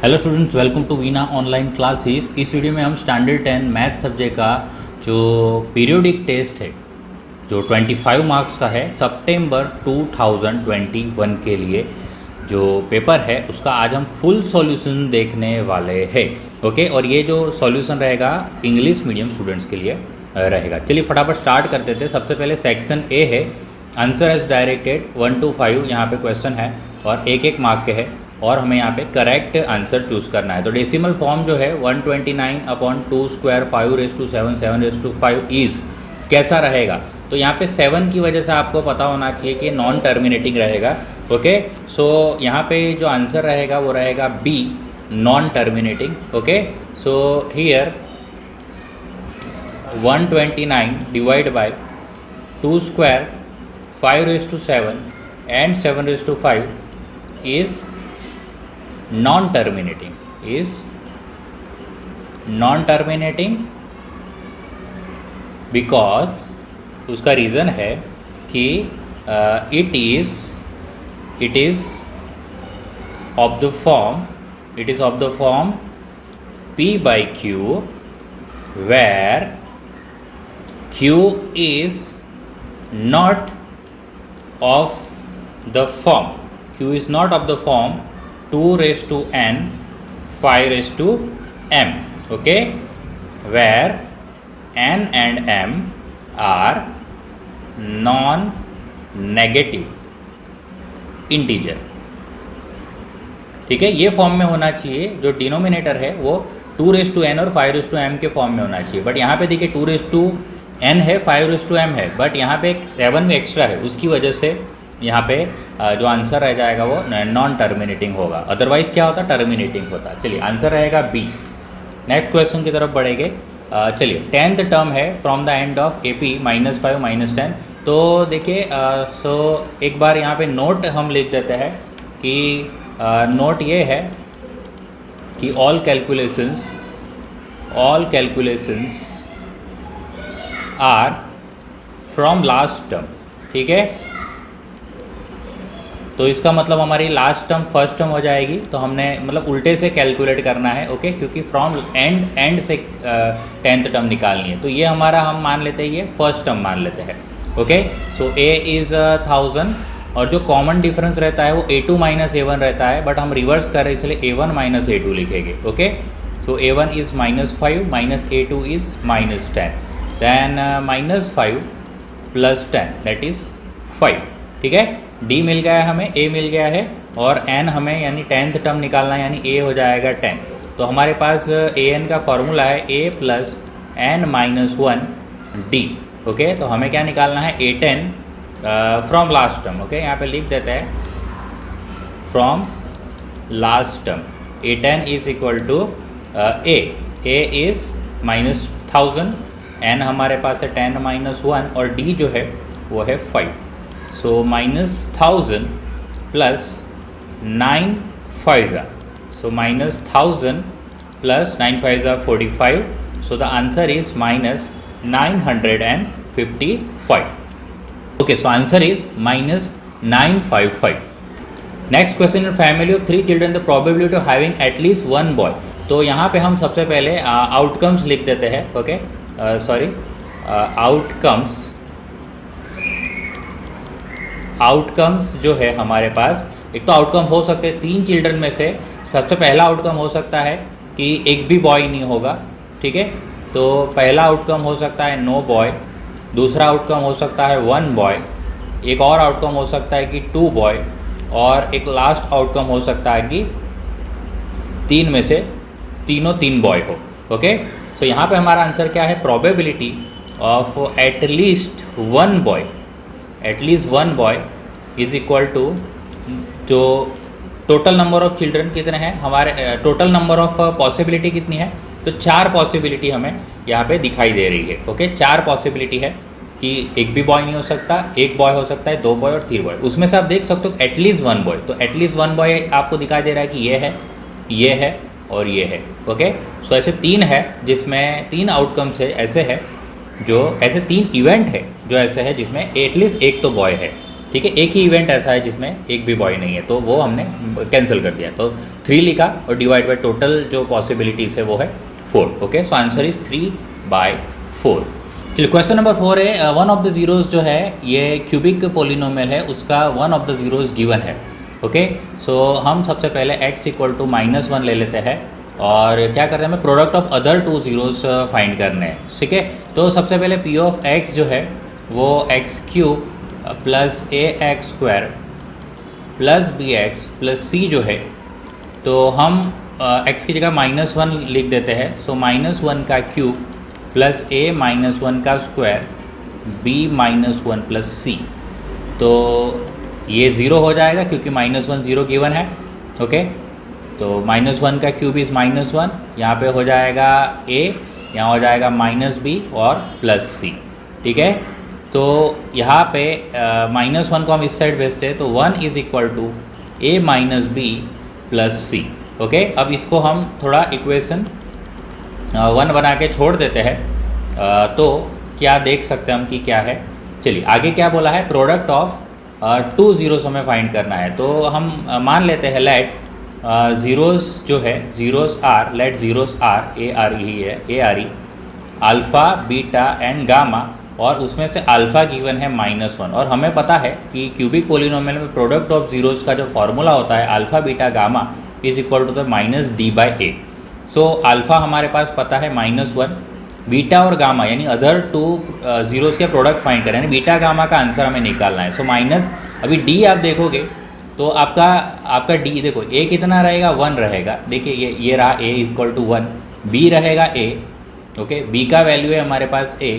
Hello students, welcome to Veena online classes. इस video में हम स्टैंडर्ड 10 मैथ सब्जेक्ट का जो पीरियोडिक टेस्ट है जो 25 मार्क्स का है सितंबर 2021 के लिए जो पेपर है उसका आज हम फुल सॉल्यूशन देखने वाले हैं। ओके, और ये जो सॉल्यूशन रहेगा इंग्लिश मीडियम स्टूडेंट्स के लिए रहेगा। चलिए फटाफट स्टार्ट करते थे। सबसे पहले सेक्शन ए है, आंसर एज डायरेक्टेड 1 to 5 यहाँ पे क्वेश्चन है और एक एक मार्क के है और हमें यहाँ पे करेक्ट आंसर चूज़ करना है। तो डेसिमल फॉर्म जो है 129/2² 5⁻7 7�5 इज़ कैसा रहेगा। तो यहाँ पे 7 की वजह से आपको पता होना चाहिए कि नॉन टर्मिनेटिंग रहेगा। ओके, सो यहाँ पे जो आंसर रहेगा वो रहेगा B, non terminating. Okay, so here 129 divide by 2² 5⁻7 and 7�5 is non-terminating because उसका रीज़न है कि it is of the form P/Q where Q is not of the form 2n 5m. okay, where n and m are non-negative integer। ठीक है, ये form में होना चाहिए। जो डिनोमिनेटर है वो 2n और 5m के फॉर्म में होना चाहिए, बट यहाँ पे देखिए 2n है 5m है, बट यहाँ पे एक 7 में एक्स्ट्रा है, उसकी वजह से यहाँ पे जो आंसर रह जाएगा वो नॉन टर्मिनेटिंग होगा। अदरवाइज़ क्या होता, टर्मिनेटिंग होता। चलिए आंसर रहेगा बी। नेक्स्ट क्वेश्चन की तरफ बढ़ेंगे। चलिए 10th टर्म है from the end of AP -5 -10। तो देखिए सो एक बार यहाँ पे नोट हम लिख देते हैं कि नोट ये है कि all calculations are from last term. ठीक है, तो इसका मतलब हमारी लास्ट टर्म फर्स्ट टर्म हो जाएगी। तो हमने मतलब उल्टे से कैलकुलेट करना है। ओके, क्योंकि फ्रॉम एंड से 10th टर्म निकालनी है। तो ये हमारा हम मान लेते हैं, ये फर्स्ट टर्म मान लेते हैं। ओके, सो A इज़ 1000 और जो कॉमन डिफरेंस रहता है वो A2 - A1 रहता है, बट हम रिवर्स कर रहे हैं इसलिए A1 - A2 लिखेंगे। Okay, so A1 is -5 A2 is -10, then -5 + 10 that is 5। ठीक है, D मिल गया है हमें, A मिल गया है और N हमें यानी 10th टर्म निकालना है, यानी A हो जाएगा 10। तो हमारे पास AN का फॉर्मूला है A + n - 1 D। ओके, तो हमें क्या निकालना है, A10 from last term. Okay, यहाँ पे लिख देते हैं from last term. A10 is equal to A is -1000, N हमारे पास है 10 - 1 और D जो है वो है 5। So -1000 + 9 5 so -1000 + 9 5 45। So the answer is -955। Okay, so answer is -955। Next question, in family of 3 children the probability of having at least one boy। तो यहाँ पे हम सबसे पहले आउटकम्स लिख देते हैं। ओके, आउटकम्स जो है हमारे पास, एक तो आउटकम हो सकते हैं 3 चिल्ड्रन में से। सबसे पहला आउटकम हो सकता है कि एक भी बॉय नहीं होगा। ठीक है, तो पहला आउटकम हो सकता है नो बॉय, दूसरा आउटकम हो सकता है 1 बॉय, एक और आउटकम हो सकता है कि 2 बॉय और एक लास्ट आउटकम हो सकता है कि 3 में से तीनों 3 बॉय हो। ओके, सो यहाँ पे हमारा आंसर क्या है, probability of at least one boy is equal to जो टोटल नंबर ऑफ चिल्ड्रन कितने हैं हमारे, टोटल नंबर ऑफ पॉसिबिलिटी कितनी है, तो 4 पॉसिबिलिटी हमें यहाँ पे दिखाई दे रही है। ओके, 4 पॉसिबिलिटी है कि एक भी बॉय नहीं हो सकता, एक बॉय हो सकता है, 2 बॉय और 3 बॉय। उसमें से आप देख सकते हो एटलीस्ट 1 बॉय, तो एटलीस्ट 1 बॉय आपको दिखाई दे रहा है कि ये है और ये है। ओके, सो ऐसे 3 है जिसमें 3 आउटकम्स है, ऐसे है जो ऐसे 3 इवेंट है जो ऐसे है जिसमें एटलीस्ट एक तो बॉय है। ठीक है, एक ही इवेंट ऐसा है जिसमें एक भी बॉय नहीं है, तो वो हमने कैंसिल कर दिया, तो 3 लिखा और डिवाइड बाय टोटल जो पॉसिबिलिटीज़ है वो है 4। Okay, so answer is 3/4। चलिए क्वेश्चन नंबर 4 है, वन ऑफ द ज़ीरोज़ जो है ये क्यूबिक पोलिनोमियल है, उसका one of the zeros given है। ओके, सो हम सबसे पहले x इक्वल टू -1 ले लेते हैं और क्या करते हैं, हमें product of other 2 zeros find करने हैं। ठीक है, तो सबसे पहले p ऑफ x जो है वो x³ plus ax² plus bx plus c जो है, तो हम x की जगह -1 लिख देते हैं। सो -1 का क्यूब प्लस a -1 का स्क्वायर b -1 प्लस c, तो ये ज़ीरो हो जाएगा क्योंकि -1 ज़ीरो गिवन है। ओके, तो -1 का क्यूब इज़ -1, यहाँ पे हो जाएगा a, यहाँ हो जाएगा -b और प्लस c। ठीक है, तो यहाँ पे -1 को हम इस साइड भेजते हैं, तो 1 is equal to a minus b plus c। Okay, अब इसको हम थोड़ा इक्वेशन 1 बना के छोड़ देते हैं, तो क्या देख सकते हैं हम कि क्या है। चलिए आगे क्या बोला है, प्रोडक्ट ऑफ 2 ज़ीरोज़ हमें फाइंड करना है, तो हम मान लेते हैं लेट ज़ीरोज़ जो है zeroes are, let zeroes are, A R ही है, A R E alpha beta and gamma, और उसमें से अल्फ़ा गिवन है -1, और हमें पता है कि क्यूबिक पोलिनोमियल में प्रोडक्ट ऑफ ज़ीरोज़ का जो फार्मूला होता है alpha beta gamma is equal to the -d/a। So alpha हमारे पास पता है -1, बीटा और गामा यानी अदर 2 ज़ीरोज़ के प्रोडक्ट फाइंड करें, यानी बीटा गामा का आंसर हमें निकालना है। सो माइनस, अभी डी आप देखोगे तो आपका डी देखो, ए कितना रहेगा, 1 रहेगा। देखिए ये रहा ए इक्वल टू 1, बी रहेगा ए। ओके, बी का वैल्यू है हमारे पास ए,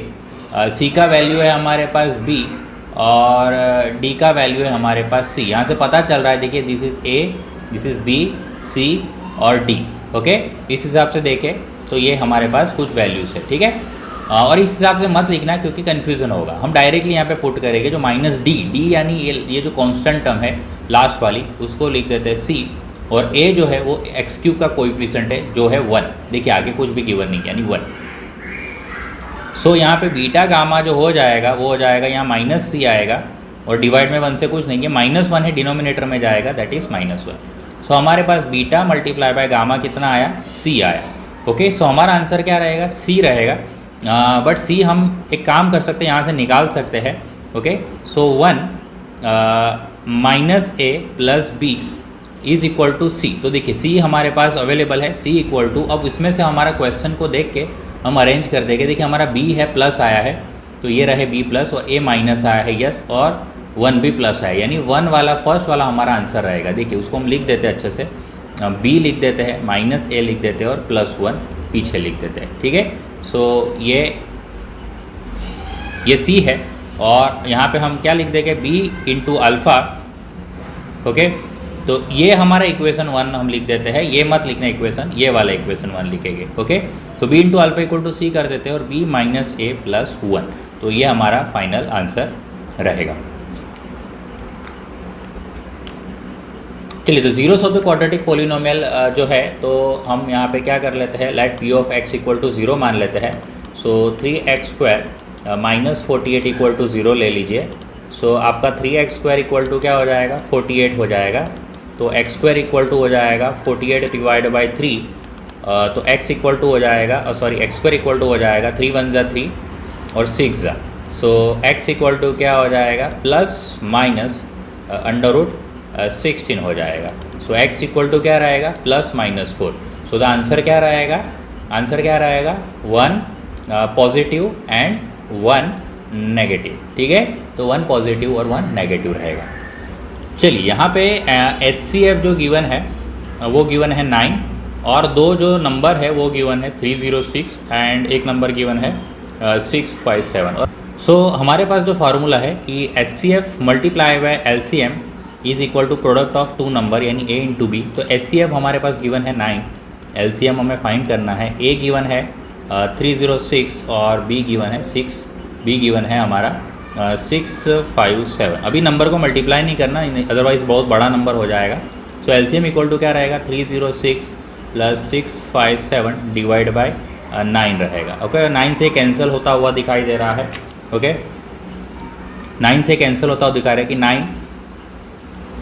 सी का वैल्यू है हमारे पास बी, और डी का वैल्यू है हमारे पास सी। यहाँ से पता चल रहा है, देखिए this is A, this is B, C और डी। ओके, इस हिसाब से देखें तो ये हमारे पास कुछ वैल्यूज़ है। ठीक है, और इस हिसाब से मत लिखना क्योंकि कन्फ्यूज़न होगा। हम डायरेक्टली यहाँ पे पुट करेंगे जो -d यानी ये जो कांस्टेंट टर्म है लास्ट वाली, उसको लिख देते हैं c, और a जो है वो x³ का कोएफिशिएंट है जो है 1। देखिए आगे कुछ भी गिवन नहीं यानी 1। सो यहाँ पे बीटा गामा जो हो जाएगा वो हो जाएगा यहाँ -c आएगा, और डिवाइड में 1 से कुछ नहीं है, -1 है डिनोमिनेटर में जाएगा, दैट इज़ -1। सो हमारे पास बीटा मल्टीप्लाई बाय गामा कितना आया, c आया। ओके, सो हमारा आंसर क्या रहेगा, c रहेगा। बट सी हम एक काम कर सकते हैं, यहाँ से निकाल सकते हैं। Okay, so 1 -a plus b is equal to c। तो देखिए c हमारे पास अवेलेबल है, c इक्वल टू, अब इसमें से हमारा क्वेश्चन को देख के हम अरेंज कर देंगे। देखिए हमारा b है प्लस आया है, तो ये रहे b प्लस, और a माइनस आया है यस, और 1 भी प्लस आया, यानी 1 वाला फर्स्ट वाला हमारा आंसर रहेगा। देखिए उसको हम लिख देते हैं अच्छे से, b लिख देते हैं, -a लिख देते हैं और +1 पीछे लिख देते हैं। ठीक है, सो ये c है, और यहाँ पे हम क्या लिख देंगे, b इंटू अल्फ़ा। ओके, तो ये हमारा इक्वेशन 1 हम लिख देते हैं, ये मत लिखना इक्वेशन, ये वाला इक्वेशन 1 लिखेंगे। Okay, so b into alpha equal to c कर देते हैं, और b -a प्लस 1, तो ये हमारा फाइनल आंसर रहेगा। चलिए, तो zeros of the quadratic polynomial जो है, तो हम यहाँ पे क्या कर लेते हैं, let p of x equal to 0 मान लेते हैं। सो 3x² माइनस 48 इक्वल टू 0 ले लीजिए। सो आपका 3x² इक्वल टू क्या हो जाएगा, 48 हो जाएगा। तो x² इक्वल टू हो जाएगा 48 डिवाइड बाई 3, तो x इक्वल टू हो जाएगा, x² इक्वल टू हो जाएगा 3 1 ज़ा 3 और 6 ज़ा। सो x इक्वल टू क्या हो जाएगा, प्लस माइनस √16 हो जाएगा। सो x इक्वल टू क्या रहेगा, +-4। सो द आंसर क्या रहेगा, आंसर क्या रहेगा, 1 पॉजिटिव एंड 1 नेगेटिव। ठीक है, तो 1 पॉजिटिव और 1 नेगेटिव रहेगा। चलिए यहाँ पे HCF जो गिवन है वो गिवन है 9, और 2 जो नंबर है वो गिवन है 306 एंड एक नंबर गिवन है 657। सो हमारे पास जो फार्मूला है कि HCF multiply by LCM is equal to product of 2 number यानी A इंटू B। तो HCF हमारे पास गिवन है 9, LCM हमें फाइंड करना है। A गिवन है 306 और B गिवन है 6, B गिवन है हमारा 657। अभी नंबर को मल्टीप्लाई नहीं करना, अदरवाइज़ बहुत बड़ा नंबर हो जाएगा। सो LCM इक्वल टू क्या रहेगा, 306 प्लस 657 डिवाइड बाय 9 रहेगा। ओके, 9 से कैंसिल होता हुआ दिखाई दे रहा है। ओके, 9 से कैंसिल होता हुआ दिखा रहा है कि 9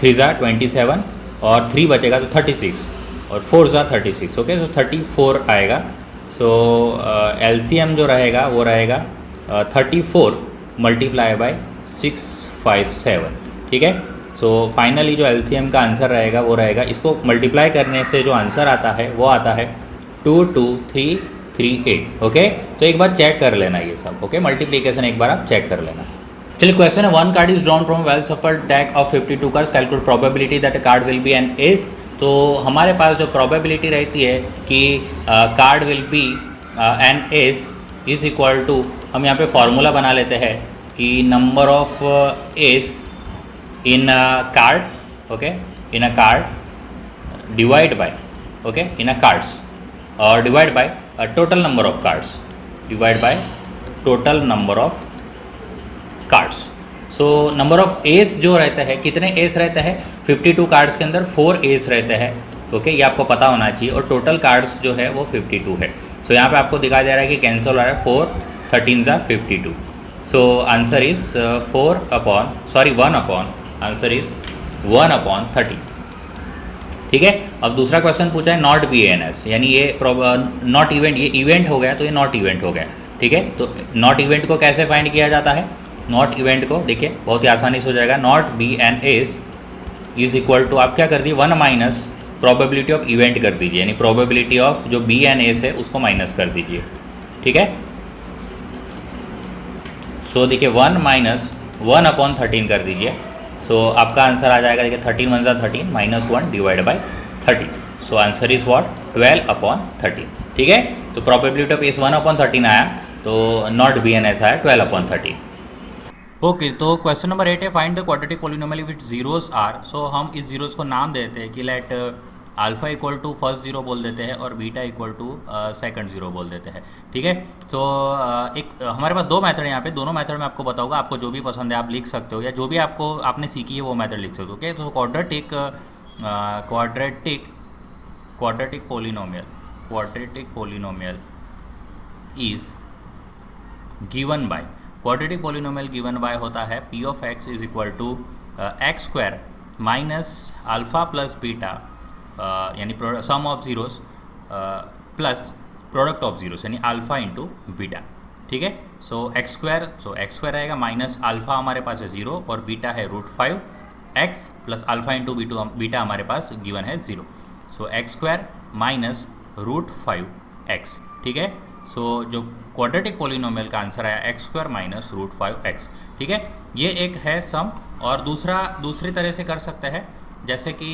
3 ज़ा 27 और 3 बचेगा तो 36 और 4 ज़ा 36, ओके, सो 34 आएगा। सो LCM जो रहेगा वो रहेगा 34 मल्टीप्लाई बाय 657, ठीक है। सो फाइनली जो LCM का आंसर रहेगा वो रहेगा, इसको मल्टीप्लाई करने से जो आंसर आता है वो आता है 22338, ओके। तो एक बार चेक कर लेना ये सब, ओके, मल्टीप्लीकेशन एक बार आप चेक कर लेना। चलिए क्वेश्चन है, 1 card is drawn from well shuffled deck of 52 cards, calculate probability that a card will be an ace. तो हमारे पास जो प्रोबेबिलिटी रहती है कि card will be an ace is equal to, हम यहाँ पे फॉर्मूला बना लेते हैं कि number of ace in card, okay, in a card divide by, okay, in a cards और divide by total number of cards, divide by total number of cards. So number of S जो रहता है, कितने S रहते हैं 52 cards के अंदर 4 S रहते हैं, ओके, ये आपको पता होना चाहिए। और टोटल कार्ड्स जो है वो 52 है। सो यहाँ पे आपको दिखाई दे रहा है कि कैंसिल हो रहा है 4 13 ज़ा 52। So answer is 1 upon, answer is 1/30, ठीक है। अब दूसरा क्वेश्चन पूछा है नॉट BANS, यानी ये नॉट इवेंट, ये इवेंट हो गया तो ये नॉट इवेंट हो गया, ठीक है। तो नॉट इवेंट को कैसे फाइंड किया जाता है, नॉट इवेंट को देखिए बहुत ही आसानी से हो जाएगा। Not BANS is equal to, आप क्या कर दीजिए 1 माइनस प्रोबेबिलिटी ऑफ इवेंट कर दीजिए, यानी प्रोबेबिलिटी ऑफ जो BANS है उसको माइनस कर दीजिए, ठीक है। सो देखिए 1 माइनस 1/13 कर दीजिए। सो आपका आंसर आ जाएगा, देखिए 13 1 ज़ा 13 minus 1 divide by 30। So answer is what 12/13, ठीक है। तो प्रोबेबिलिटी ऑफ इस 1/13 आया, तो नॉट BANS आया 12/13। ओके, तो क्वेश्चन नंबर 8 है, find the quadratic polynomial which zeroes are. So हम इस जीरोस को नाम देते हैं कि let alpha equal to first zero बोल देते हैं और beta equal to second zero बोल देते हैं, ठीक है। तो एक हमारे पास दो मेथड है यहाँ पे, दोनों मेथड में आपको बताऊंगा, आपको जो भी पसंद है आप लिख सकते हो, या जो भी आपको आपने सीखी है वो मेथड लिख सकते हो, ओके। तो quadratic polynomial is given by, quadratic polynomial given by होता है P of x is equal to x square minus alpha plus beta, यानी sum of zeroes plus product of zeroes, यानी अल्फ़ा इंटू बीटा, ठीक है। So x square रहेगा minus alpha हमारे पास है 0 और बीटा है √5x plus alpha into beta हमारे पास गिवन है 0। सो एक्स स्क्वायर माइनस √5x, ठीक है। सो जो क्वाड्रेटिक पोलिनोमियल का आंसर आया एक्स स्क्वायर माइनस √5x, ठीक है। ये एक है सम, और दूसरी तरह से कर सकते हैं, जैसे कि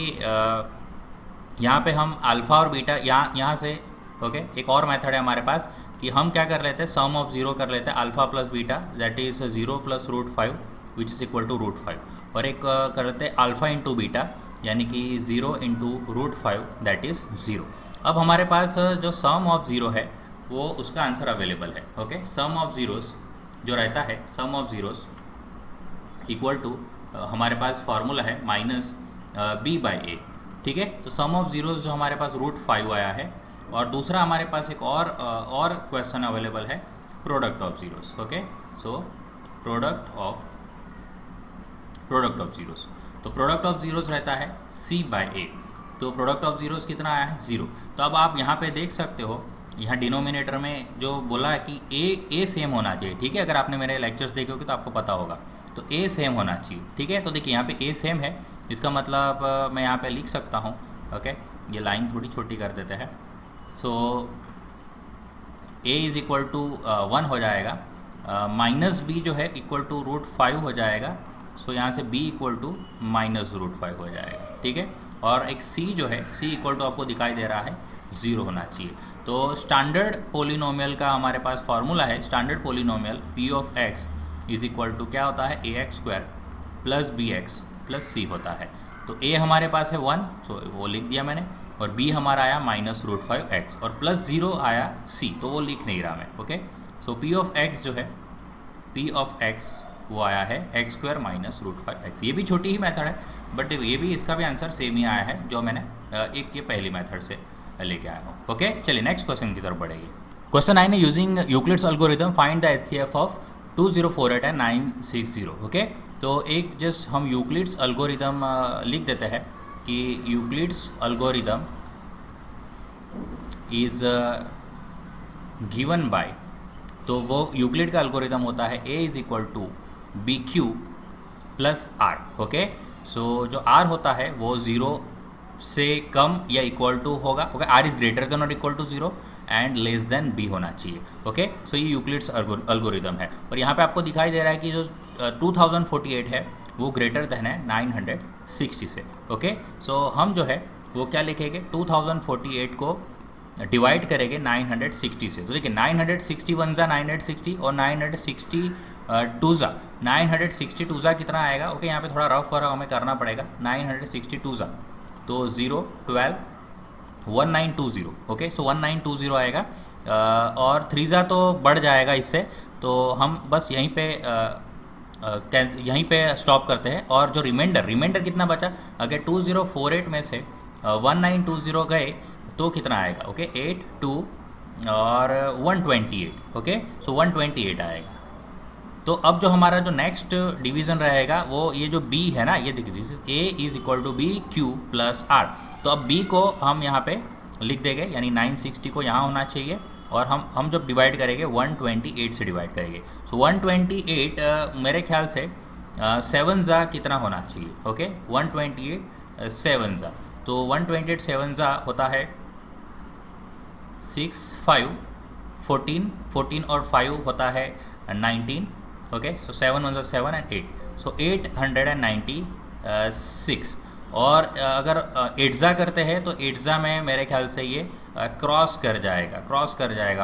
यहाँ पे हम अल्फ़ा और बीटा यहाँ से, ओके, एक और मेथड है हमारे पास कि हम क्या कर लेते हैं, सम ऑफ जीरो कर लेते हैं alpha plus beta, that is 0 plus √5 which is equal to √5, और एक कर लेते हैं अल्फ़ा इंटू बीटा, यानी कि 0 इंटू √5 दैट इज़ 0। अब हमारे पास जो सम ऑफ ज़ीरो है वो उसका आंसर अवेलेबल है, ओके। सम ऑफ ज़ीरोस जो रहता है, sum of zeros equal to हमारे पास फार्मूला है माइनस b/a, ठीक है। तो सम ऑफ ज़ीरोस जो हमारे पास √5 आया है, और दूसरा हमारे पास एक और क्वेश्चन अवेलेबल है product of zeros, okay. So product of zeros, तो प्रोडक्ट ऑफ ज़ीरोस रहता है c/a। तो प्रोडक्ट ऑफ ज़ीरोस कितना आया है 0। तो अब आप यहाँ पे देख सकते हो, यहाँ डिनोमिनेटर में जो बोला है कि ए सेम होना चाहिए, ठीक है। अगर आपने मेरे लेक्चर्स देखे होगे तो आपको पता होगा, तो ए सेम होना चाहिए, ठीक है। तो देखिए यहाँ पे ए सेम है, इसका मतलब मैं यहाँ पे लिख सकता हूँ, ओके। ये लाइन थोड़ी छोटी कर देते हैं। सो ए इज़ इक्वल टू 1 हो जाएगा, माइनस बी जो है इक्वल टू √5 हो जाएगा। सो यहाँ से b इक्वल टू माइनस √5 हो जाएगा, ठीक है। और एक c जो है, c इक्वल टू आपको दिखाई दे रहा है 0 होना चाहिए। तो स्टैंडर्ड पोलिनोमियल का हमारे पास फार्मूला है, standard polynomial P of x is equal to क्या होता है ax² plus bx plus c होता है। तो a हमारे पास है 1, तो वो लिख दिया मैंने, और b हमारा आया माइनस √5x, और प्लस 0 आया c, तो वो लिख नहीं रहा मैं, okay. So P of x जो है, P ऑफ x वो आया है x² माइनस √5x। ये भी छोटी ही मेथड है, बट देखो ये भी, इसका भी आंसर सेम ही आया है जो मैंने एक ये पहली मेथड से लेके आया हूँ, ओके। चलिए नेक्स्ट क्वेश्चन की तरफ बढ़ेगी। क्वेश्चन 9 है, using Euclid's algorithm find the HCF of 2048 है 960। ओके, तो एक जस्ट हम यूक्लिड्स एल्गोरिदम लिख देते हैं कि Euclid's algorithm is given by, तो वो यूक्लिड का एल्गोरिदम होता है a is equal to B Q plus R. Okay, so जो r होता है वो 0 से कम या इक्वल टू होगा। Okay, r is greater than और equal to 0 and less than b होना चाहिए। ओके, सो ये यूक्लिड्स एल्गोरिदम है। और यहाँ पे आपको दिखाई दे रहा है कि जो 2048 है वो ग्रेटर देन है 960 से। ओके, सो हम जो है वो क्या लिखेंगे, 2048 को डिवाइड करेंगे 960 से। तो देखिए 961 ज़ा 960 और 962 ज़ा 962 ज़ा कितना आएगा। ओके, यहाँ पे थोड़ा रफ वर्क हमें करना पड़ेगा। 962 ज़ा तो 0 12 1920। ओके, सो 1920 आएगा। और 3 ज़ा तो बढ़ जाएगा इससे, तो हम बस यहीं पे स्टॉप करते हैं। और जो रिमाइंडर कितना बचा, अगर 2048 में से 1920 गए तो कितना आएगा। ओके, 8 2 और 128। ओके, सो 128 आएगा। तो अब जो हमारा जो नेक्स्ट डिवीज़न रहेगा वो ये जो b है ना, ये देखिए this is a is equal to B Q plus R. तो अब b को हम यहाँ पे लिख देंगे, यानी 960 को यहाँ होना चाहिए और हम जब डिवाइड करेंगे 128 से डिवाइड करेंगे। सो 128 मेरे ख्याल से 7 ज़ा कितना होना चाहिए। ओके, 128 7 ज़ा, तो 128 7 ज़ा होता है 6 5 14 और 5 होता है 19। ओके, सो 7 1 7 एंड 8, सो 896। और अगर 8 ज़ा करते हैं तो 8 ज़ा में मेरे ख्याल से ये क्रॉस कर जाएगा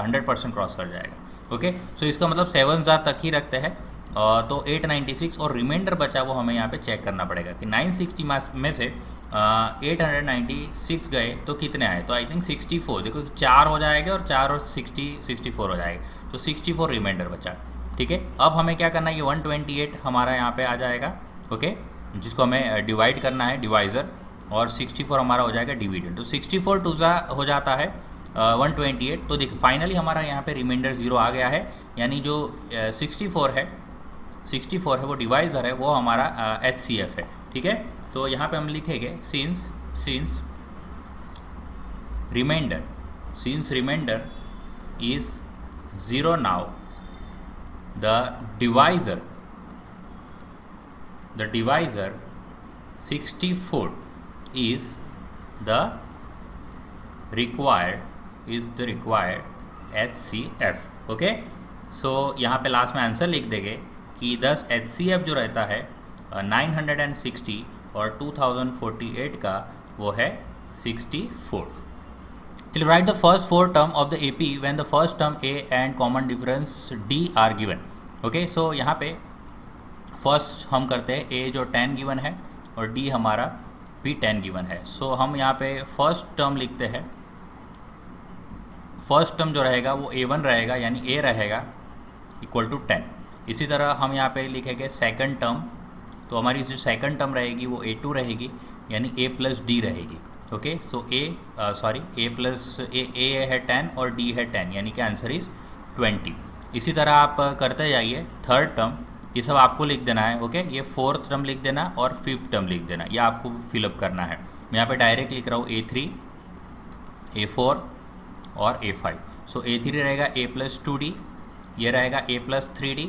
100% क्रॉस कर जाएगा। ओके, सो इसका मतलब 7 ज़ा तक ही रखते हैं। तो 896 और रिमाइंडर बचा वो हमें यहाँ पे चेक करना पड़ेगा कि 960 में से 896 गए तो कितने आए। तो आई थिंक 64, देखो 4 हो जाएगा और 4 और 64 हो जाएगा, तो 64 रिमाइंडर बचा। ठीक है, अब हमें क्या करना है, ये 128 हमारा यहाँ पे आ जाएगा। ओके, जिसको हमें डिवाइड करना है डिवाइज़र, और 64 हमारा हो जाएगा डिविडेंड। तो 64 2 ज़ा हो जाता है 128। तो देखिए फाइनली हमारा यहाँ पे रिमाइंडर 0 आ गया है, यानी जो 64 है वो डिवाइज़र है, वो हमारा HCF है। ठीक है, तो यहाँ पे हम लिखेंगे since remainder is 0 now, the divisor 64 is the required HCF। Okay, so यहाँ पे लास्ट में आंसर लिख देंगे कि 10 HCF जो रहता है 960 और 2048 का वो है 64। चलिए, write the first 4 term of the AP when the first term A and common difference D are given. Okay, so यहाँ पे फर्स्ट हम करते हैं A जो 10 गिवन है और D हमारा भी 10 गिवन है। सो हम यहाँ पे फर्स्ट टर्म लिखते हैं। फर्स्ट टर्म जो रहेगा वो A1 रहेगा, यानी A रहेगा इक्वल टू 10। इसी तरह हम यहाँ पे लिखेंगे सेकंड टर्म, तो हमारी जो सेकंड टर्म रहेगी वो A2 रहेगी, यानी A प्लस D रहेगी। ओके, सो A है 10 और D है 10, यानी कि आंसर इज़ 20। इसी तरह आप करते जाइए थर्ड टर्म, ये सब आपको लिख देना है। ओके, ये फोर्थ टर्म लिख देना और फिफ्थ टर्म लिख देना, ये आपको फिलअप करना है। मैं यहाँ पे डायरेक्ट लिख रहा हूँ A3 A4 और A5। सो A3 रहेगा A प्लस 2D, ये रहेगा A प्लस 3D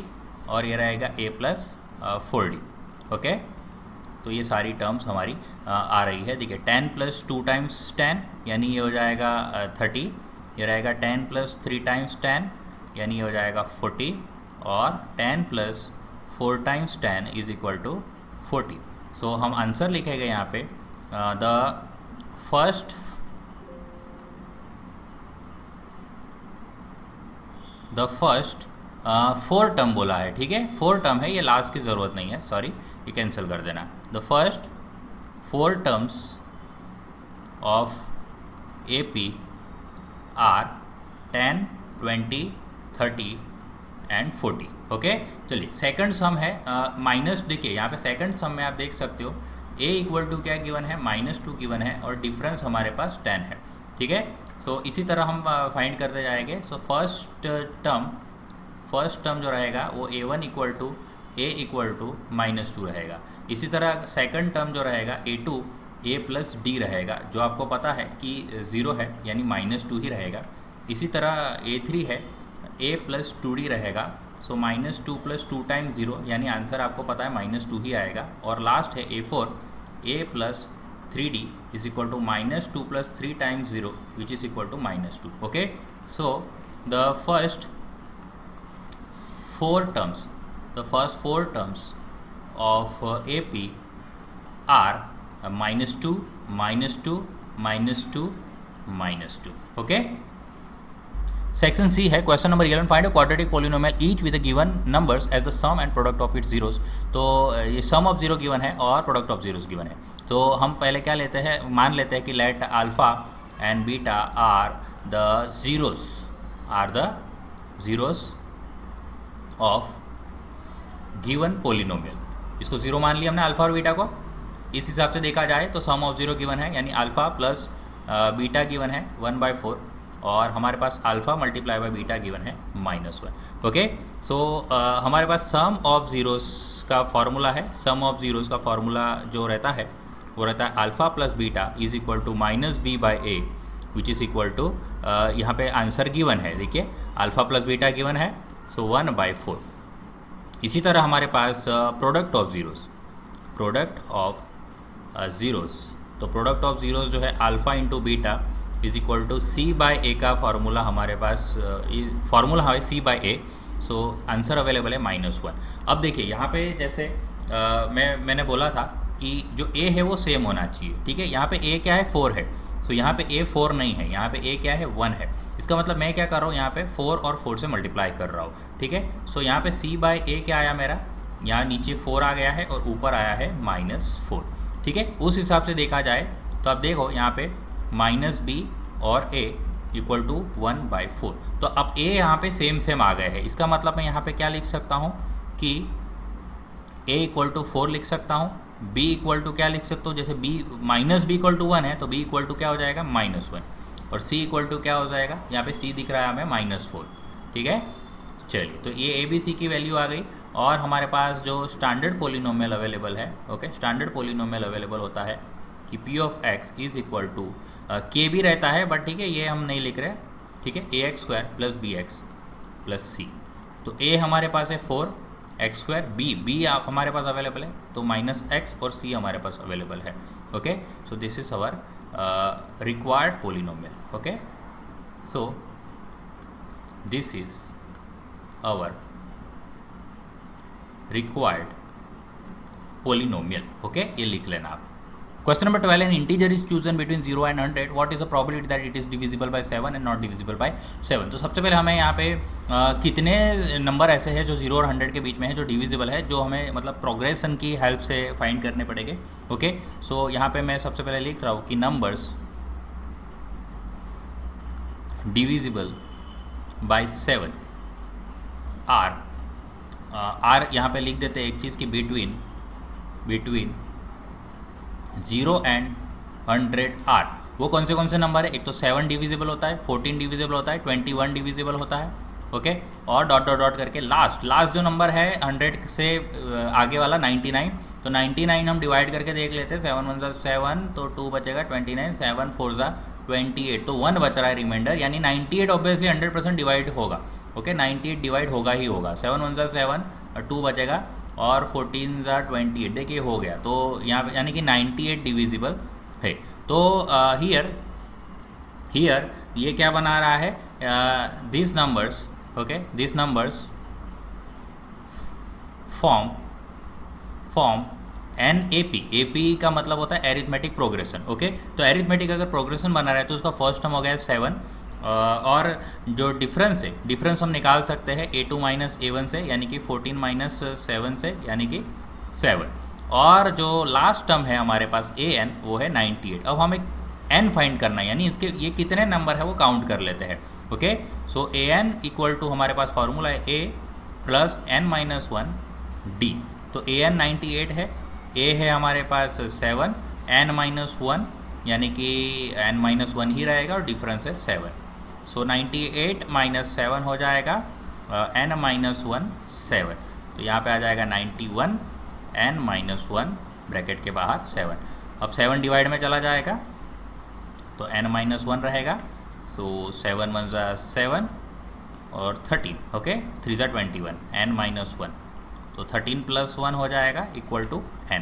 और ये रहेगा A प्लस 4D। ओके, तो ये सारी टर्म्स हमारी आ रही है। देखिए 10 प्लस 2 टाइम्स 10, यानी ये हो जाएगा 30। ये रहेगा 10 प्लस 3 टाइम्स 10, यानी ये हो जाएगा 40। और 10 plus 4 times 10 is equal to 40। सो हम आंसर लिखेंगे यहाँ पे द फर्स्ट 4 टर्म बोला है। ठीक है, 4 टर्म है, ये लास्ट की ज़रूरत नहीं है, सॉरी, ये कैंसिल कर देना। The first 4 terms of AP are 10 20 30 and 40। ओके, चलिए सेकंड सम है माइनस। देखिए यहाँ पे सेकंड सम में आप देख सकते हो A इक्वल टू क्या गिवन है, -2 गिवन है और डिफरेंस हमारे पास 10 है। ठीक है, सो इसी तरह हम फाइंड करते जाएंगे। सो फर्स्ट फर्स्ट टर्म जो रहेगा वो a1 equal to a equal to -2 रहेगा। इसी तरह सेकंड टर्म जो रहेगा a2 a प्लस डी रहेगा, जो आपको पता है कि 0 है यानी -2 ही रहेगा। इसी तरह a3 है a प्लस 2d रहेगा, सो -2 प्लस 2 टाइम्स 0 यानी आंसर आपको पता है -2 ही आएगा। और लास्ट है a4 a plus 3d is equal to -2 plus 3 times 0 which is equal to -2. Okay, so the first four terms of AP are -2 -2 -2 -2. Okay, section C है question number 11, find a quadratic polynomial each with given numbers as the sum and product of its zeros. तो ये सम of zero given है और product of zeros given है। तो हम पहले क्या लेते हैं, मान लेते हैं कि let alpha and beta are the zeros of given polynomial. इसको जीरो मान लिया हमने अल्फा और बीटा को। इस हिसाब से देखा जाए तो सम ऑफ जीरो गिवन है, यानी अल्फा प्लस बीटा गिवन है 1/4 और हमारे पास alpha multiply by beta given है -1। ओके, सो हमारे पास सम ऑफ ज़ीरोस का फॉर्मूला है। सम ऑफ ज़ीरोस का फॉर्मूला जो रहता है वो रहता है alpha plus beta is equal to -b/a which is equal to, यहाँ पे आंसर गिवन है, देखिए अल्फ़ा प्लस बीटा गिवन है, सो 1/4। इसी तरह हमारे पास प्रोडक्ट ऑफ ज़ीरोस, तो प्रोडक्ट ऑफ ज़ीरोस जो है alpha into beta is equal to c/a का फार्मूला हमारे पास, फार्मूला है c/a, सो आंसर अवेलेबल है -1। अब देखिए यहाँ पे जैसे मैंने बोला था कि जो a है वो सेम होना चाहिए, ठीक है। यहाँ पे a क्या है, 4 है, सो यहाँ पे a 4 नहीं है, यहाँ पे a क्या है, 1 है। इसका मतलब मैं क्या कर रहा हूँ, यहाँ पे 4 और 4 से मल्टीप्लाई कर रहा हूँ, ठीक है। सो यहाँ पे c/a क्या आया मेरा, यहाँ नीचे 4 आ गया है और ऊपर आया है -4, ठीक है। उस हिसाब से देखा जाए तो अब देखो यहाँ पे -b और a इक्वल टू 1/4। तो अब a यहाँ पे सेम आ गए हैं, इसका मतलब मैं यहाँ पे क्या लिख सकता हूँ कि a इक्वल टू 4 लिख सकता हूँ, b इक्वल टू क्या लिख सकता हूँ, जैसे b इक्वल टू 1 है तो b इक्वल टू क्या हो जाएगा, -1, और c इक्वल टू क्या हो जाएगा, यहाँ पे c दिख रहा है हमें -4, ठीक है। चलिए, तो ये ABC की वैल्यू आ गई। और हमारे पास जो स्टैंडर्ड पोलिनोमियल अवेलेबल है, ओके, स्टैंडर्ड पोलिनोमियल अवेलेबल होता है कि p of x is equal to k भी रहता है, बट ठीक है ये हम नहीं लिख रहे, ठीक है, ax² + bx + c। तो a हमारे पास है 4, x², b हमारे पास अवेलेबल है तो -x और c हमारे पास अवेलेबल है। Okay, so this is our required polynomial. Okay, so this is our required polynomial. Okay, ये लिख लेना आप। Question number 12, an integer is chosen between 0 and 100. What is the probability that it is divisible by 7 and not divisible by 7? तो सबसे पहले हमें यहाँ पे कितने नंबर ऐसे हैं जो 0 और 100 के बीच में है जो डिविजिबल है, जो हमें मतलब प्रोग्रेशन की हेल्प से फाइंड करने पड़ेंगे। ओके, सो यहाँ पे मैं सबसे पहले लिख रहा हूँ कि नंबर्स डिविजिबल बाय 7 आर यहाँ पे लिख देते हैं एक चीज़ की बिटवीन 0 and 100 आर। वो कौन से नंबर है, एक तो 7 डिविजिबल होता है, 14 डिविजिबल होता है, 21 डिविजिबल होता है। ओके, और डॉट डॉट डॉट करके लास्ट जो नंबर है 100 से आगे वाला 99, तो 99 हम डिवाइड करके देख लेते हैं, 7 1 7 तो 2 बचेगा 29, 7 4 28, तो 1 बच रहा है रिमाइंडर, यानी 98 ऑब्वियसली 100% डिवाइड होगा। ओके, 98 डिवाइड होगा ही होगा, 7 1 7 2 बचेगा और 14 28, देखिए हो गया। तो यहाँ पे यानी कि 98 डिविजिबल है। तो हियर ये क्या बना रहा है, this numbers, okay, this numbers form NAP का मतलब होता है एरिथमेटिक प्रोग्रेशन। ओके, तो एरिथमेटिक अगर प्रोग्रेशन बना रहा है तो उसका फर्स्ट टर्म हो गया 7, और जो डिफरेंस हम निकाल सकते हैं A2 - A1 से, यानी कि 14 - 7 से, यानी कि 7, और जो लास्ट टर्म है हमारे पास AN वो है 98। अब हमें n फाइंड करना है, यानी इसके ये कितने नंबर है वो काउंट कर लेते हैं। Okay, so AN equal to हमारे पास फार्मूला है A + n - 1 D। तो AN 98 है, A है हमारे पास 7, n - 1 यानी कि n - 1 ही रहेगा और डिफरेंस है 7, सो 98 - 7 हो जाएगा n माइनस 1 7, तो यहाँ पे आ जाएगा 91 n माइनस 1 ब्रैकेट के बाहर 7। अब 7 डिवाइड में चला जाएगा तो n माइनस 1 रहेगा, सो 7 1 ज़ा 7 और 13, ओके 3 ज़ा 21, n माइनस 1, तो 13 प्लस 1 हो जाएगा equal to n,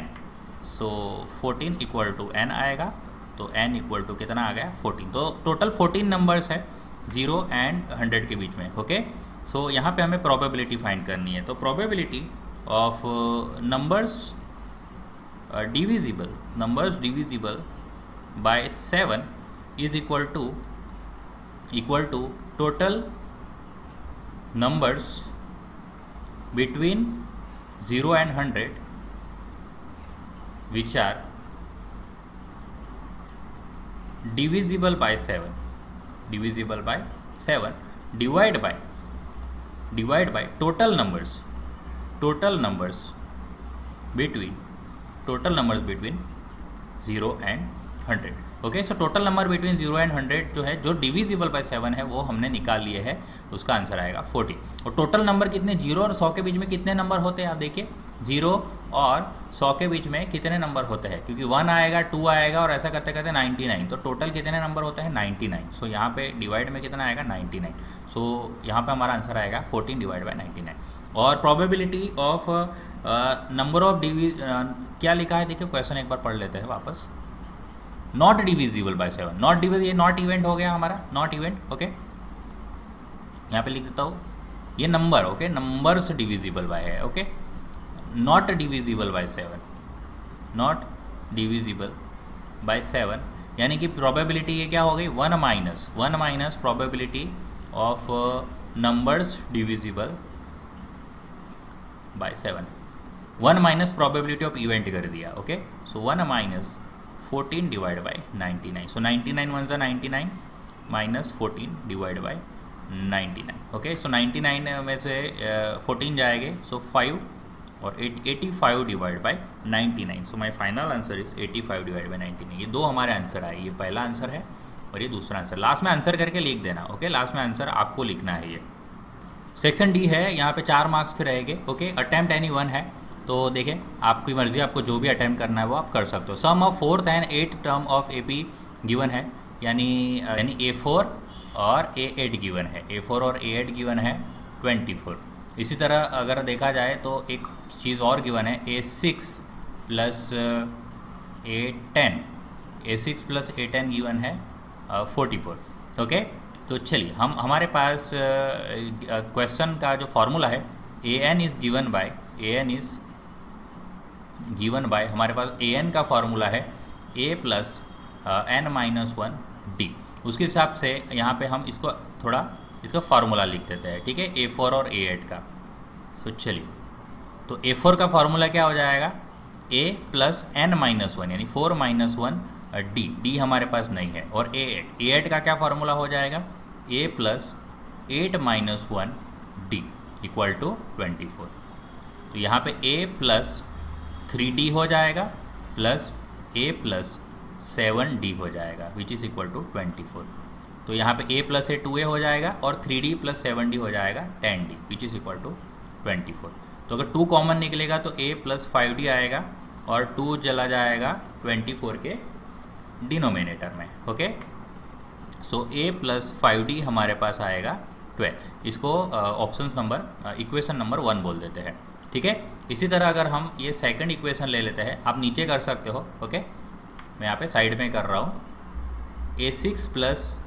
so 14 equal to n आएगा, तो n इक्वल टू कितना आ गया 14। तो टोटल 14 नंबर्स है 0 एंड 100 के बीच में, ओके। सो यहाँ पे हमें प्रोबेबिलिटी फाइंड करनी है, तो probability of numbers divisible by 7 is equal to total numbers between 0 and 100 which are divisible by 7 divide by total numbers between 0 and 100, okay. So total number between 0 and 100 जो है, जो divisible by 7 है, वो हमने निकाल लिए है, उसका आंसर आएगा 40। और टोटल नंबर कितने, 0 और 100 के बीच में कितने नंबर होते हैं, आप देखिए 0 और 100 के बीच में कितने नंबर होते हैं, क्योंकि 1 आएगा 2 आएगा और ऐसा करते करते 99, तो टोटल कितने नंबर होते हैं 99। सो यहाँ पे डिवाइड में कितना आएगा 99, सो यहाँ पे हमारा आंसर आएगा 14 डिवाइड बाय 99। और प्रोबेबिलिटी ऑफ नंबर ऑफ क्या लिखा है, देखिए क्वेश्चन एक बार पढ़ लेते हैं वापस। Not divisible by 7, not divisible, ये नॉट इवेंट हो गया हमारा, नॉट इवेंट, ओके। यहाँ पे लिख देता हूँ ये number, okay, numbers divisible by है, okay. Not divisible by 7, not divisible by 7, यानी कि प्रोबेबिलिटी ये क्या हो गई 1 minus probability of numbers divisible by 7, 1 minus probability of event कर दिया, okay. So 1 minus 14 divide by 99, so 99 1 ज़ा 99 minus 14 divide by 99, okay. So 99 में से 14 जाएंगे, सो 5 और 85 divide by 99, so my final answer is 85 divide by 99। ये दो हमारे आंसर आए, ये पहला आंसर है और ये दूसरा आंसर। लास्ट में आंसर करके लिख देना, ओके, लास्ट में आंसर आपको लिखना है। ये सेक्शन डी है, यहाँ पे 4 मार्क्स के रहेंगे, ओके। अटेम्प्ट एनी वन है, तो देखें आपकी मर्ज़ी, आपको जो भी अटेम्प्ट करना है वो आप कर सकते हो। Sum of 4th and 8th term of AP given है, यानी A4 और A8 गिवन है, A4 और A8 गिवन है 24। इसी तरह अगर देखा जाए तो एक चीज़ और गिवन है A6 plus A10, A6 plus A10 given है 44, ओके। तो चलिए हमारे पास क्वेश्चन का जो फार्मूला है, AN इज़ गिवन बाय हमारे पास AN का फार्मूला है A plus n minus 1 D। उसके हिसाब से यहाँ पे हम इसको थोड़ा इसका फार्मूला लिख देते हैं, ठीक है, A4 और A8 का। सो चलिए, तो A4 का फार्मूला क्या हो जाएगा, A प्लस n माइनस 1, यानी 4 माइनस 1 D हमारे पास नहीं है। और A8 का क्या फार्मूला हो जाएगा, A plus 8 minus 1 D equal to 24। तो यहाँ पे A प्लस 3D हो जाएगा प्लस A प्लस 7D हो जाएगा, विच इज़ इक्वल टू 24। तो यहाँ पे A प्लस 2A हो जाएगा और 3D प्लस 7D हो जाएगा 10D, which is equal to 24। तो अगर 2 कॉमन निकलेगा तो A प्लस 5D आएगा और 2 चला जाएगा 24 के डिनोमिनेटर में, okay. So A plus 5D हमारे पास आएगा 12। इसको ऑप्शंस नंबर इक्वेशन नंबर 1 बोल देते हैं, ठीक है। इसी तरह अगर हम ये सेकंड इक्वेशन ले लेते हैं, आप नीचे कर सकते हो, ओके, मैं यहाँ पे साइड में कर रहा हूँ। A6 प्लस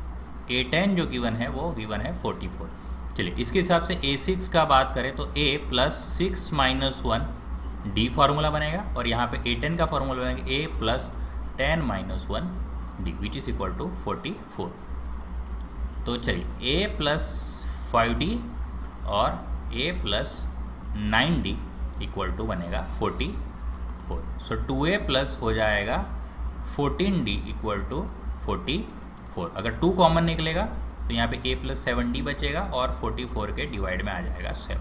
A10 जो गिवन है वो गिवन है 44। चलिए इसके हिसाब से A6 का बात करें तो A plus 6 minus 1 D formula बनेगा और यहाँ पे A10 का फार्मूला बनेगा A plus 10 minus 1 D, which is equal to 44। तो चलिए A प्लस 5D और A plus 9D equal to बनेगा 44। सो 2A प्लस हो जाएगा 14D इक्वल टू 44। अगर 2 कॉमन निकलेगा तो यहाँ पे A प्लस 7D बचेगा और 44 के डिवाइड में आ जाएगा 7।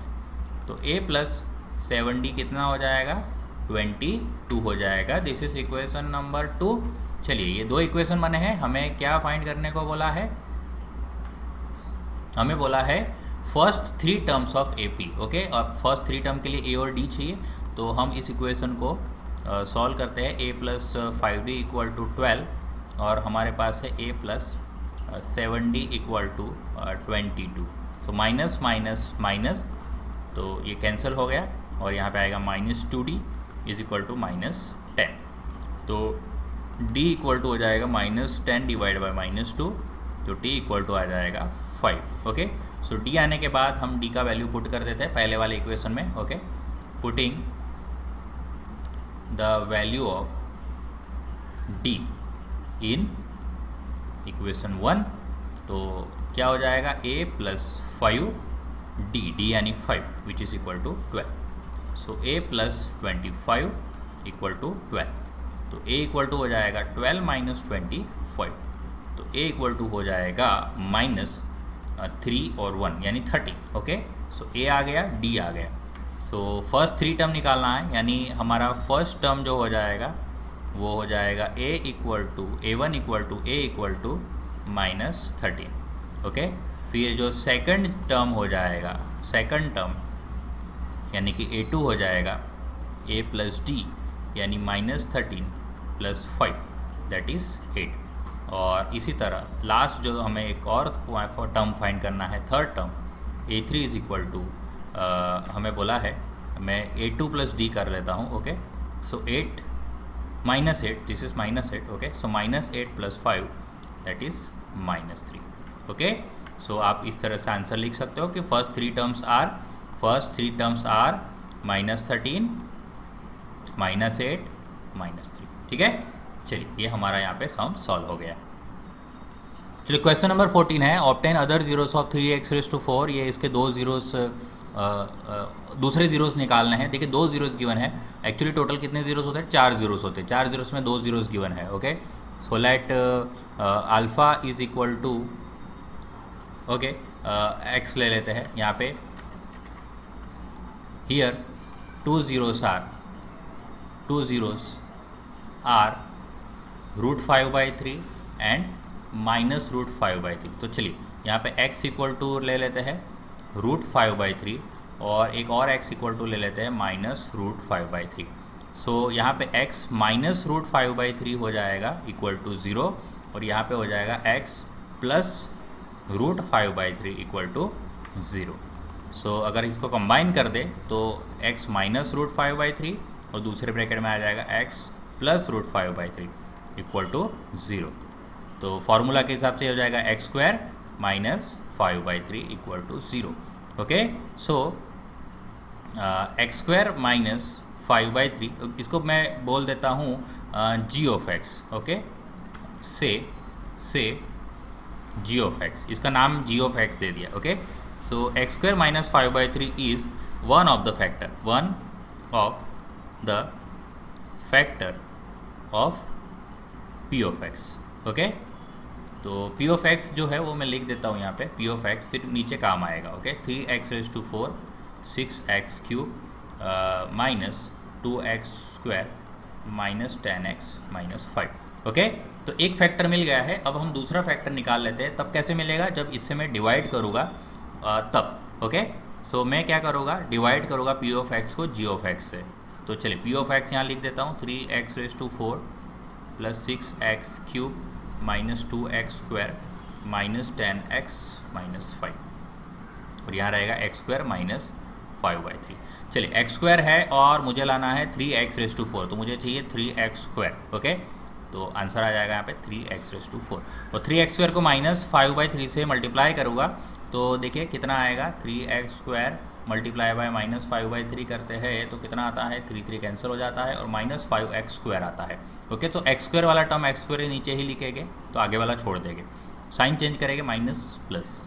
तो A प्लस 7D कितना हो जाएगा, 22 हो जाएगा। This is equation number 2। चलिए ये 2 इक्वेशन बने हैं, हमें क्या फाइंड करने को बोला है, हमें बोला है first three terms of A P, okay. और फर्स्ट थ्री टर्म के लिए ए और डी चाहिए, तो हम इस इक्वेशन को सॉल्व करते हैं। ए प्लस 5d इक्वल टू 12 और हमारे पास है a plus 7d equal to 22। So minus minus minus, तो ये कैंसिल हो गया और यहाँ पे आएगा -2d इज इक्वल टू -10। तो d इक्वल टू हो जाएगा -10 डिवाइड बाई -2, तो t इक्वल टू आ जाएगा 5, ओके। सो d आने के बाद हम d का वैल्यू पुट कर देते हैं पहले वाले इक्वेशन में, okay. Putting the value of d in equation 1, तो क्या हो जाएगा a प्लस 5d, d यानी 5 which is equal to 12। So a plus 25 equal to 12, तो a इक्वल टू हो जाएगा 12 माइनस 25, तो a इक्वल टू हो जाएगा -3 और 1 यानी 30, ओके। सो a आ गया, d आ गया। सो फर्स्ट थ्री टर्म निकालना है, यानी हमारा फर्स्ट टर्म जो हो जाएगा वो हो जाएगा a equal to a1 equal to a equal to -13, okay. फिर जो सेकंड टर्म हो जाएगा, सेकंड टर्म यानी कि a2 हो जाएगा a प्लस d यानी -13 प्लस 5 दैट इज़ 8। और इसी तरह लास्ट जो हमें एक और टर्म फाइंड करना है, third term a3 is equal to, हमें बोला है, मैं a2 प्लस d कर लेता हूँ, ओके। So 8 -8, this is -8, okay. So -8 plus 5 that is -3, okay. So आप इस तरह से आंसर लिख सकते हो कि फर्स्ट थ्री टर्म्स आर -13 -8 -3, ठीक है। चलिए ये हमारा यहाँ पे सम सॉल्व हो गया। चलिए क्वेश्चन नंबर 14 है, obtain other zeros of 3x⁴। ये इसके दो जीरोस, दूसरे जीरोस निकालने हैं। देखिए 2 जीरोस गिवन है, एक्चुअली टोटल कितने जीरोस होते हैं, 4 जीरोस होते हैं। 4 जीरोस में 2 जीरोस गिवन है, okay. So let alpha is equal to, okay, x ले लेते हैं यहाँ पे। Here 2 zeros are √5/3 and -√5/3। तो चलिए यहाँ पे x इक्वल टू ले लेते हैं √5/3 और एक और x इक्वल टू ले लेते हैं -√5/3। सो यहाँ पे x -√5/3 हो जाएगा इक्वल टू 0 और यहाँ पे हो जाएगा x प्लस √5/3 इक्वल टू 0। सो अगर इसको कंबाइन कर दे तो x -√5/3 और दूसरे ब्रैकेट में आ जाएगा x प्लस √5/3 इक्वल टू 0। तो फार्मूला के हिसाब से हो जाएगा x² minus 5/3 equal to 0, okay. So x² minus 5/3, इसको मैं बोल देता हूँ g of x, okay. Say g of x, इसका नाम g ऑफ x दे दिया, okay. So x² minus 5/3 is one of the factor of p of x, okay. तो p ऑफ x जो है वो मैं लिख देता हूँ यहाँ पे, p ऑफ x, फिर नीचे काम आएगा, okay. 3x⁴ 6x³ minus 2x² minus 10x minus 5, okay. तो एक फैक्टर मिल गया है। अब हम दूसरा फैक्टर निकाल लेते हैं। तब कैसे मिलेगा, जब इससे मैं डिवाइड करूँगा तब, ओके। सो मैं क्या करूँगा, डिवाइड करूँगा p ऑफ x को g ऑफ x से। तो चलिए p ऑफ x यहाँ लिख देता हूँ 3x⁴ plus 6x³ minus 2x² minus 10x minus 5 और यहाँ रहेगा x² माइनस 5/3। चलिए x² है और मुझे लाना है 3x⁴, तो मुझे चाहिए 3x², ओके। तो आंसर आ जाएगा यहाँ पे 3x⁴। और 3x² को माइनस 5/3 से मल्टीप्लाई करूँगा तो देखिए कितना आएगा, 3x² मल्टीप्लाई बाय माइनस 5/3 करते हैं तो कितना आता है, 3 कैंसिल हो जाता है और माइनस 5x² आता है, ओके। तो x² वाला टर्म x² नीचे ही लिखेंगे तो आगे वाला छोड़ देंगे, साइन चेंज करेंगे माइनस प्लस।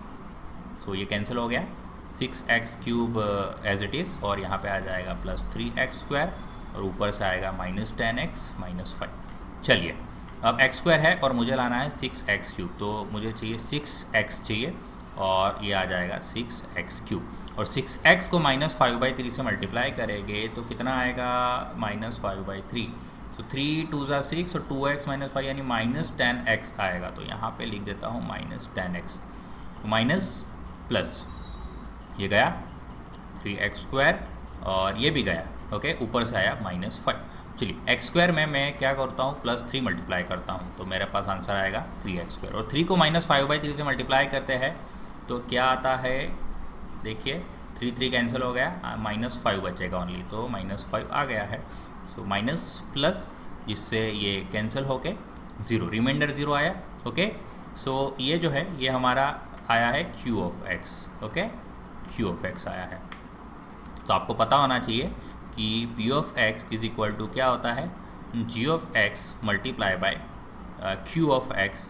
सो ये कैंसिल हो गया, 6x³ एज इट इज़ और यहाँ पे आ जाएगा प्लस 3x² और ऊपर से आएगा माइनस 10x माइनस 5। चलिए अब x² है और मुझे लाना है 6x³, तो मुझे चाहिए 6x चाहिए और ये आ जाएगा 6x³ और 6x को माइनस 5/3 से मल्टीप्लाई करेंगे तो कितना आएगा, माइनस 5/3। तो 3 2 ज़ा 6 और 2x माइनस 5 यानी माइनस 10x आएगा। तो यहाँ पे लिख देता हूँ माइनस 10x, माइनस प्लस ये गया 3x² और ये भी गया, ओके, ऊपर से आया -5। चलिए x² में मैं क्या करता हूँ, +3 मल्टीप्लाई करता हूँ, तो मेरे पास आंसर आएगा 3x²। और 3 को -5/3 से मल्टीप्लाई करते हैं तो क्या आता है, देखिए 3 कैंसिल हो गया, -5 बचेगा ओनली, तो -5 आ गया है। सो माइनस प्लस, जिससे ये कैंसिल होके 0, रिमाइंडर 0 आया, ओके। सो ये जो है ये हमारा आया है Q(x), ओके, Q(x) आया है। तो आपको पता होना चाहिए कि P(x) इज इक्वल टू क्या होता है, G(x) multiply by Q(x)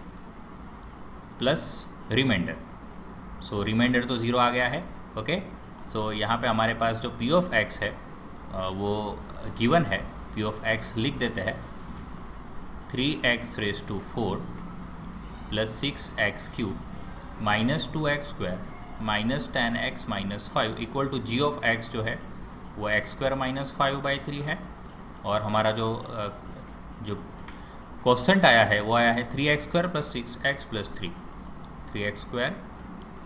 plus remainder. So remainder तो 0 आ गया है, ओके। सो यहाँ पे हमारे पास जो P(x) है वो गिवन है, P(x) लिख देते हैं 3x⁴ plus 6x³ minus 2x² minus 10x minus 5 equal to G(x) जो है वो x² माइनस 5/3 है। और हमारा जो क्वेश्चन आया है वो आया है 3x² plus 6x plus 3, 3x²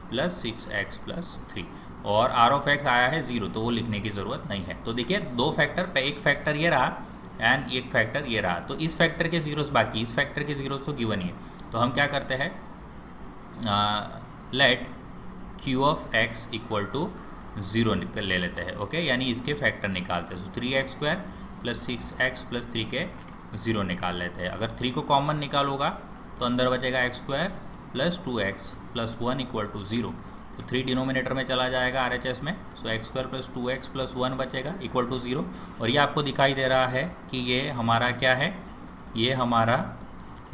plus 6x plus 3, और R(x) आया है 0, तो वो लिखने की ज़रूरत नहीं है। तो देखिए 2 फैक्टर पे, एक फैक्टर ये रहा एंड एक फैक्टर ये रहा, तो इस फैक्टर के ज़ीरोस बाकी, इस फैक्टर के ज़ीरोस तो गिवन ही है। तो हम क्या करते हैं, लेट Q(x) इक्वल टू 0 ले लेते हैं, ओके, यानी इसके फैक्टर निकालते हैं। तो 3x² प्लस 6x प्लस 3 के 0 निकाल लेते हैं। अगर 3 को कॉमन निकालोगा तो अंदर बचेगा x² plus 2x plus 1 equal to 0, तो 3 डिनोमिनेटर में चला जाएगा RHS में। सो x² प्लस 2x प्लस 1 बचेगा इक्वल टू 0। और ये आपको दिखाई दे रहा है कि ये हमारा क्या है, ये हमारा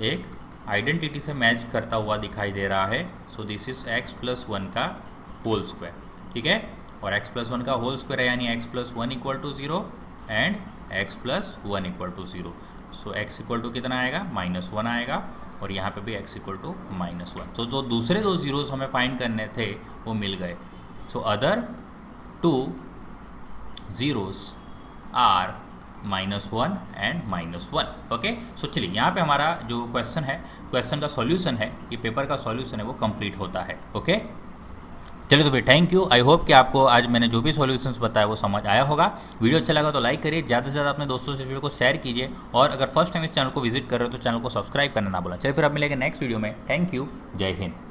एक आइडेंटिटी से मैच करता हुआ दिखाई दे रहा है। सो दिस इज x प्लस 1 का होल स्क्वायर, ठीक है। और x प्लस 1 का होल स्क्वायर है यानी x plus 1 equal to 0 and x plus 1 equal to 0। So x equal to कितना आएगा, -1 आएगा, और यहाँ पे भी x इक्वल टू -1। तो जो दूसरे 2 ज़ीरोज़ हमें फाइंड करने थे वो मिल गए। So other 2 zeros are -1 and -1, okay. So चलिए यहाँ पे हमारा जो क्वेश्चन है, क्वेश्चन का सॉल्यूशन है, ये पेपर का सॉल्यूशन है, वो कंप्लीट होता है, ओके। चलिए तो फिर थैंक यू। आई होप कि आपको आज मैंने जो भी सॉल्यूशंस बताया वो समझ आया होगा। वीडियो अच्छा लगा तो लाइक करिए, ज़्यादा से ज़्यादा अपने दोस्तों से वीडियो को शेयर कीजिए, और अगर फर्स्ट टाइम इस चैनल को विजिट कर रहे हो तो चैनल को सब्सक्राइब करना ना भूलें। चलिए फिर अब मिलेंगे नेक्स्ट वीडियो में। थैंक यू, जय हिंद।